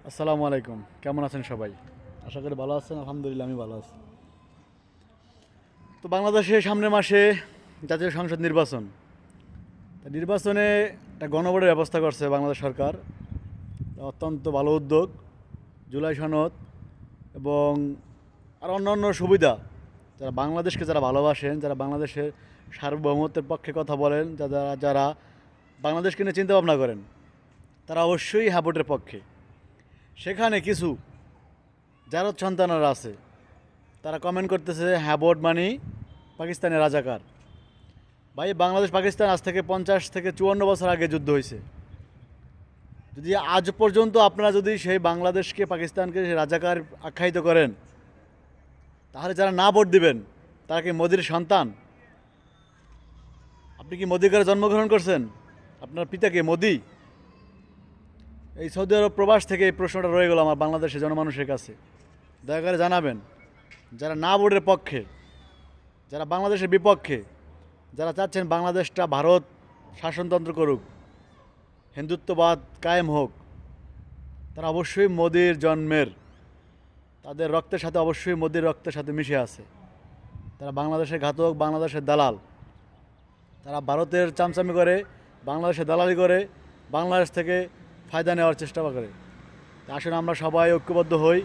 আসসালামু আলাইকুম, কেমন আছেন সবাই? আশা করি ভালো আছেন। আলহামদুলিল্লাহ, আমি ভালো আছি। তো বাংলাদেশে সামনের মাসে জাতীয় সংসদ নির্বাচন। তা নির্বাচনে একটা গণভোটের ব্যবস্থা করছে বাংলাদেশ সরকার। অত্যন্ত ভালো উদ্যোগ। জুলাই সনদ এবং আর অন্যান্য সুবিধা, যারা ভালোবাসেন, যারা বাংলাদেশের সার্বভৌমত্বের পক্ষে কথা বলেন, যারা যারা বাংলাদেশকে নিয়ে চিন্তা ভাবনা করেন, তারা অবশ্যই হ্যাঁ ভোটের পক্ষে। সেখানে কিছু জারদ সন্তানরা আছে, তারা কমেন্ট করতেছে হ্যাঁ ভোট মানি পাকিস্তানের রাজাকার। ভাই, বাংলাদেশ পাকিস্তান আজ থেকে 50 থেকে 54 বছর আগে যুদ্ধ হয়েছে। যদি আজ পর্যন্ত আপনারা যদি সেই বাংলাদেশকে, পাকিস্তানকে সেই রাজাকার আখ্যায়িত করেন, তাহলে যারা না ভোট দিবেন তারা কি মোদির সন্তান? আপনি কি মোদি ঘরে জন্মগ্রহণ করছেন? আপনার পিতা কে মোদি? এই সৌদি আরব প্রবাস থেকে এই প্রশ্নটা রয়ে গেল আমার বাংলাদেশের জনমানুষের কাছে। দয়া করে জানাবেন, যারা না ভোটের পক্ষে, যারা বাংলাদেশের বিপক্ষে, যারা চাচ্ছেন বাংলাদেশটা ভারত শাসনতন্ত্র করুক, হিন্দুত্ববাদ কায়েম হোক, তারা অবশ্যই মোদির জন্মের, তাদের রক্তের সাথে অবশ্যই মোদির রক্তের সাথে মিশে আছে। তারা বাংলাদেশের ঘাতক, বাংলাদেশের দালাল। তারা ভারতের চামচামি করে, বাংলাদেশের দালালি করে, বাংলাদেশ থেকে ফায়দা নেওয়ার চেষ্টা করে। তা আসলে আমরা সবাই ঐক্যবদ্ধ হই।